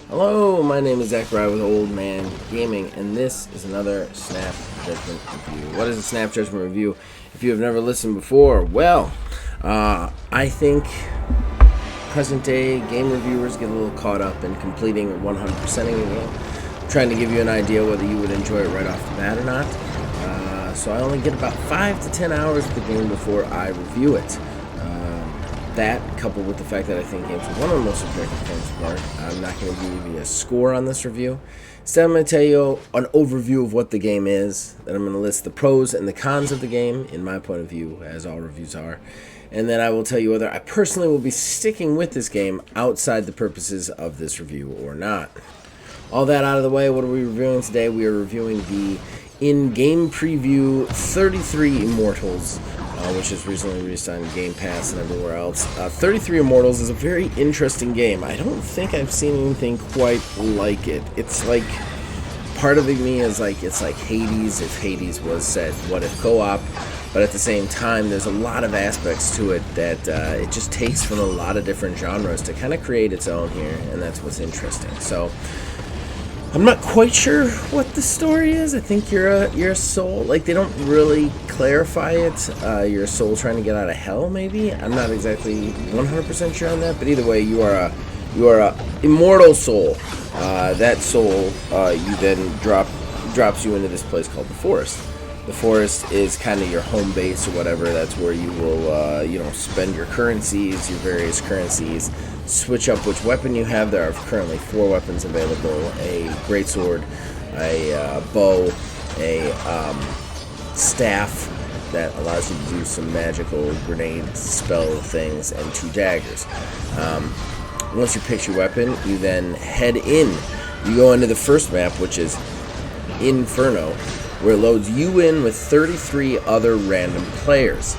Hello, my name is Zachariah with Old Man Gaming, and this is another Snap Judgment review. What is a Snap Judgment review? If you have never listened before, well, I think present-day game reviewers get a little caught up in completing or 100%ing a game, trying to give you an idea whether you would enjoy it right off the bat or not. So I only get about 5 to 10 hours of the game before I review it. That, coupled with the fact that I think games are one of the most subjective things apart, I'm not going to give you a score on this review. Instead, I'm going to tell you an overview of what the game is. Then I'm going to list the pros and the cons of the game, in my point of view, as all reviews are. And then I will tell you whether I personally will be sticking with this game outside the purposes of this review or not. All that out of the way, what are we reviewing today? We are reviewing the in-game preview 33 Immortals, which is recently released on Game Pass and everywhere else. 33 Immortals is a very interesting game. I don't think I've seen anything quite like it. It's like, part of me is like, it's like Hades if Hades was set what if co-op, but at the same time there's a lot of aspects to it that it just takes from a lot of different genres to kind of create its own here, and that's what's interesting. So I'm not quite sure what the story is. I think you're a soul. Like, they don't really clarify it. You're a soul trying to get out of hell, maybe. I'm not exactly 100% sure on that. But either way, you are a immortal soul. That soul, you then drops you into this place called the forest. The forest is kind of your home base or whatever. That's where you will, spend your currencies, your various currencies. Switch up which weapon you have. There are currently 4 weapons available: a greatsword, a bow, a staff that allows you to do some magical grenade spell things, and 2 daggers. Once you pick your weapon, you then head in. You go into the first map, which is Inferno, where it loads you in with 33 other random players.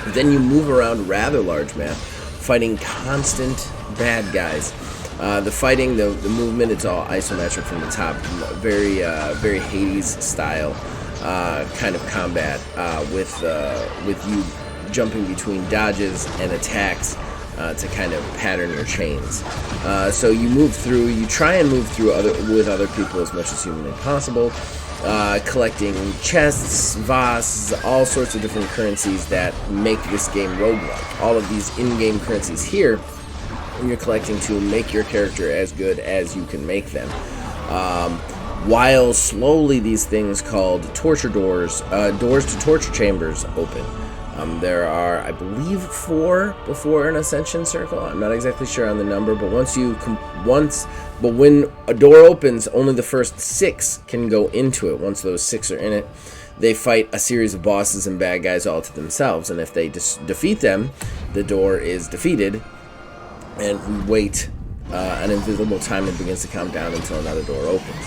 Then you move around a rather large map, fighting constant bad guys. The fighting, the movement, it's all isometric from the top. Very Hades style kind of combat with you jumping between dodges and attacks to kind of pattern your chains. So you try and move through with other people as much as humanly possible. Collecting chests, vases, all sorts of different currencies that make this game roguelike. All of these in-game currencies here, you're collecting to make your character as good as you can make them. While slowly these things called torture doors to torture chambers open. There are, I believe, 4 before an ascension circle. I'm not exactly sure on the number, but when a door opens, only the first 6 can go into it. Once those 6 are in it, they fight a series of bosses and bad guys all to themselves, and if they defeat them, the door is defeated, and we wait an invisible time and begins to count down until another door opens.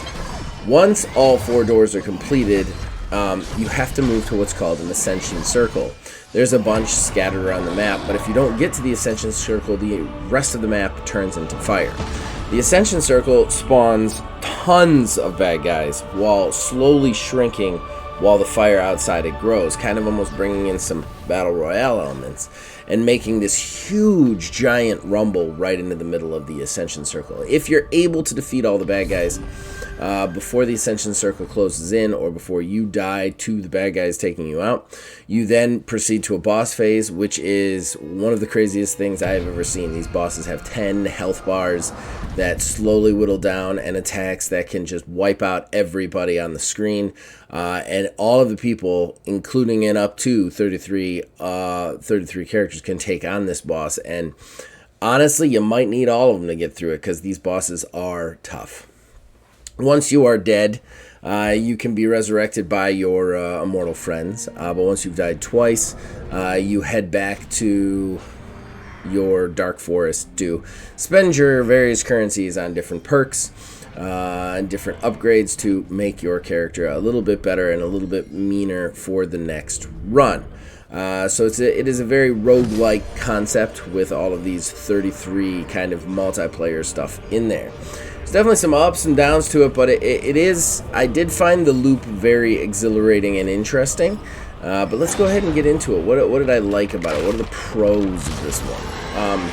Once all 4 doors are completed, you have to move to what's called an ascension circle. There's a bunch scattered around the map, but if you don't get to the ascension circle, the rest of the map turns into fire. The ascension circle spawns tons of bad guys while slowly shrinking while the fire outside it grows, kind of almost bringing in some battle royale elements and making this huge giant rumble right into the middle of the ascension circle. If you're able to defeat all the bad guys before the ascension circle closes in, or before you die to the bad guys taking you out, you then proceed to a boss phase, which is one of the craziest things I have ever seen. These bosses have 10 health bars that slowly whittle down, and attacks that can just wipe out everybody on the screen, and all of the people, including in up to 33 characters, can take on this boss. And honestly, you might need all of them to get through it, because these bosses are tough. Once you are dead, you can be resurrected by your immortal friends, but once you've died twice, you head back to your dark forest to spend your various currencies on different perks and different upgrades to make your character a little bit better and a little bit meaner for the next run. So it is a very roguelike concept with all of these 33 kind of multiplayer stuff in there. There's definitely some ups and downs to it, but I did find the loop very exhilarating and interesting. But let's go ahead and get into it. What did I like about it? What are the pros of this one?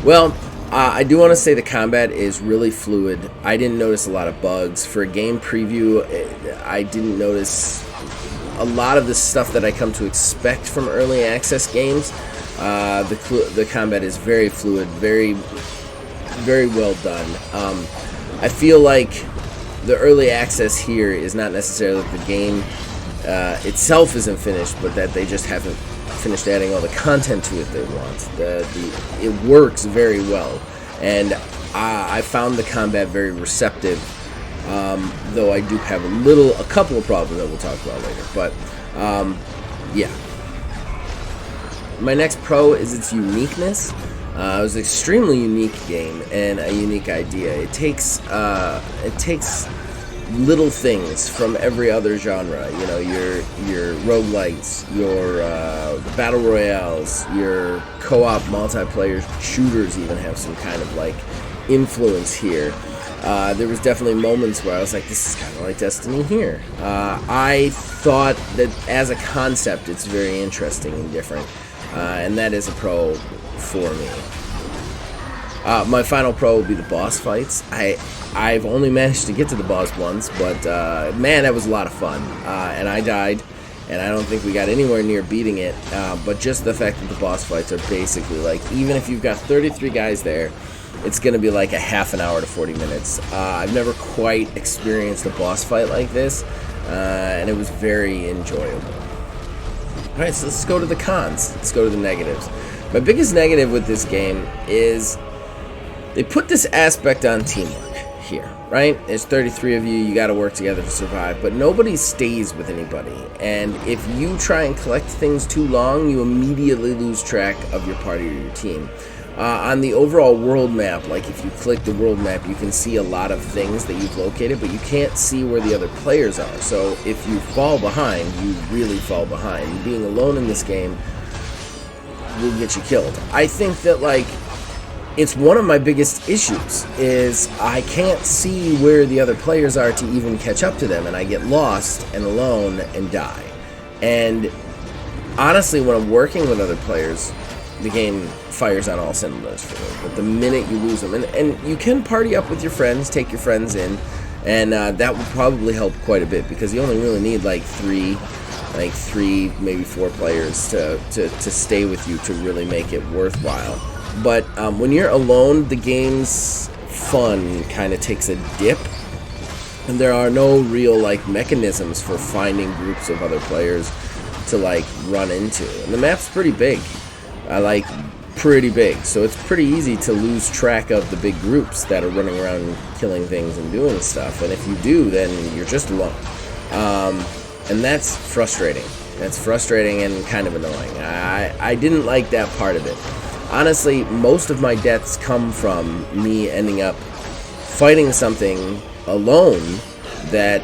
Well, I do want to say the combat is really fluid. I didn't notice a lot of bugs. For a game preview, I didn't notice a lot of the stuff that I come to expect from early access games. The combat is very fluid, very, very well done. I feel like the early access here is not necessarily that the game itself isn't finished, but that they just haven't finished adding all the content to it they want. It works very well, and I found the combat very receptive, though I do have a couple of problems that we'll talk about later. But yeah, my next pro is its uniqueness. It was an extremely unique game and a unique idea. It takes little things from every other genre, you know, your roguelites, your battle royales, your co-op multiplayer shooters even have some kind of like influence here. There was definitely moments where I was like, this is kind of like Destiny here. I thought that as a concept it's very interesting and different, and that is a pro for me. My final pro will be the boss fights. I've only managed to get to the boss once, but man, that was a lot of fun. And I died, and I don't think we got anywhere near beating it. But just the fact that the boss fights are basically like, even if you've got 33 guys there, it's going to be like a half an hour to 40 minutes. I've never quite experienced a boss fight like this, and it was very enjoyable. Alright, so let's go to the cons. Let's go to the negatives. My biggest negative with this game is they put this aspect on teamwork here, right? There's 33 of you, you got to work together to survive, but nobody stays with anybody. And if you try and collect things too long, you immediately lose track of your party or your team. On the overall world map, like if you click the world map, you can see a lot of things that you've located, but you can't see where the other players are. So if you fall behind, you really fall behind. Being alone in this game will get you killed. I think that, like, it's one of my biggest issues is I can't see where the other players are to even catch up to them, and I get lost and alone and die. And honestly, when I'm working with other players, the game fires on all cylinders for me. But the minute you lose them, and you can party up with your friends, take your friends in, and that will probably help quite a bit, because you only really need like three, maybe 4 players to stay with you to really make it worthwhile. But when you're alone, the game's fun kind of takes a dip, and there are no real like mechanisms for finding groups of other players to like run into. And the map's pretty big, pretty big, so it's pretty easy to lose track of the big groups that are running around killing things and doing stuff. And if you do, then you're just alone, and that's frustrating. That's frustrating and kind of annoying. I didn't like that part of it. Honestly, most of my deaths come from me ending up fighting something alone that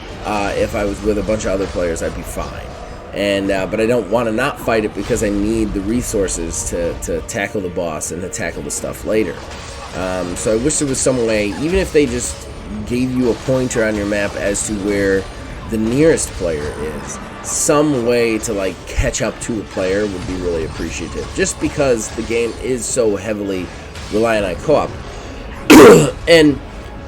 if I was with a bunch of other players, I'd be fine. And but I don't want to not fight it because I need the resources to tackle the boss and to tackle the stuff later. So I wish there was some way, even if they just gave you a pointer on your map as to where the nearest player is, some way to like catch up to a player would be really appreciative, just because the game is so heavily reliant on co-op. And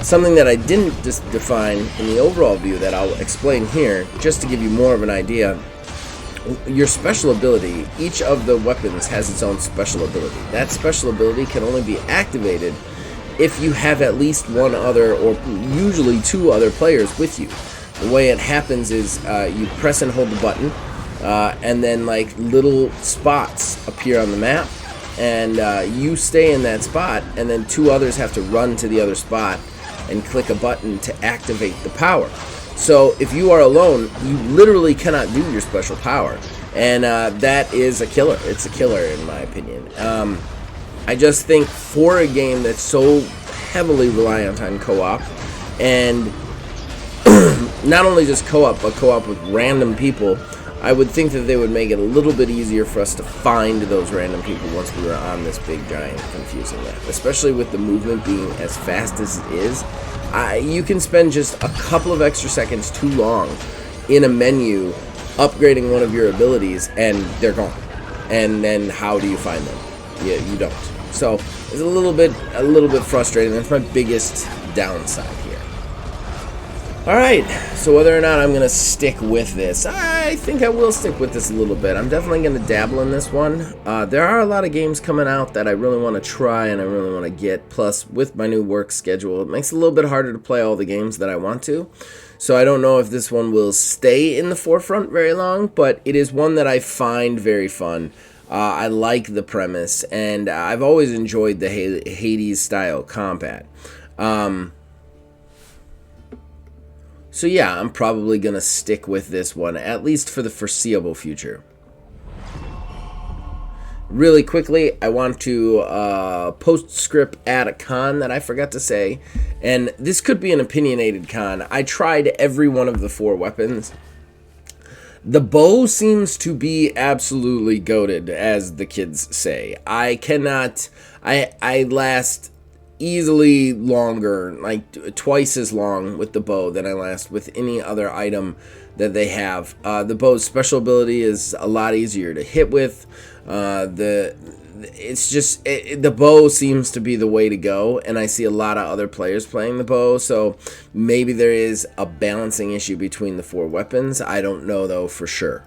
something that I didn't just define in the overall view that I'll explain here, just to give you more of an idea. Your special ability, each of the weapons has its own special ability. That special ability can only be activated if you have at least one other, or usually 2 other players with you. The way it happens is you press and hold the button, and then like little spots appear on the map, and you stay in that spot, and then 2 others have to run to the other spot and click a button to activate the power. So if you are alone, you literally cannot do your special power, and that is a killer. It's a killer in my opinion. I just think for a game that's so heavily reliant on co-op, and not only just co-op, but co-op with random people, I would think that they would make it a little bit easier for us to find those random people once we were on this big, giant, confusing map. Especially with the movement being as fast as it is, you can spend just a couple of extra seconds too long in a menu upgrading one of your abilities, and they're gone. And then how do you find them? You don't. So it's a little bit frustrating. That's my biggest downside here. Alright, so whether or not I'm going to stick with this, I think I will stick with this a little bit. I'm definitely going to dabble in this one. There are a lot of games coming out that I really want to try and I really want to get. Plus, with my new work schedule, it makes it a little bit harder to play all the games that I want to. So I don't know if this one will stay in the forefront very long, but it is one that I find very fun. I like the premise, and I've always enjoyed the Hades-style combat. So yeah, I'm probably going to stick with this one, at least for the foreseeable future. Really quickly, I want to postscript add a con that I forgot to say. And this could be an opinionated con. I tried every one of the 4 weapons. The bow seems to be absolutely goated, as the kids say. I last easily longer, like twice as long with the bow than I last with any other item that they have. The bow's special ability is a lot easier to hit with. The bow seems to be the way to go, and I see a lot of other players playing the bow, so maybe there is a balancing issue between the 4 weapons. I don't know though for sure.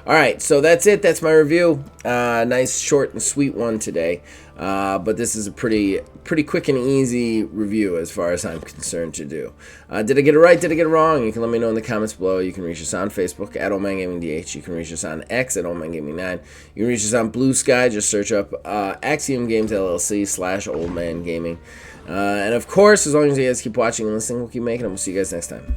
Alright, so that's it. That's my review. Nice, short, and sweet one today. But this is a pretty quick and easy review as far as I'm concerned to do. Did I get it right? Did I get it wrong? You can let me know in the comments below. You can reach us on Facebook at OldManGamingDH. You can reach us on X at OldManGaming9. You can reach us on Blue Sky. Just search up Axiom Games LLC /OldManGaming. And of course, as long as you guys keep watching and listening, we'll keep making them. We'll see you guys next time.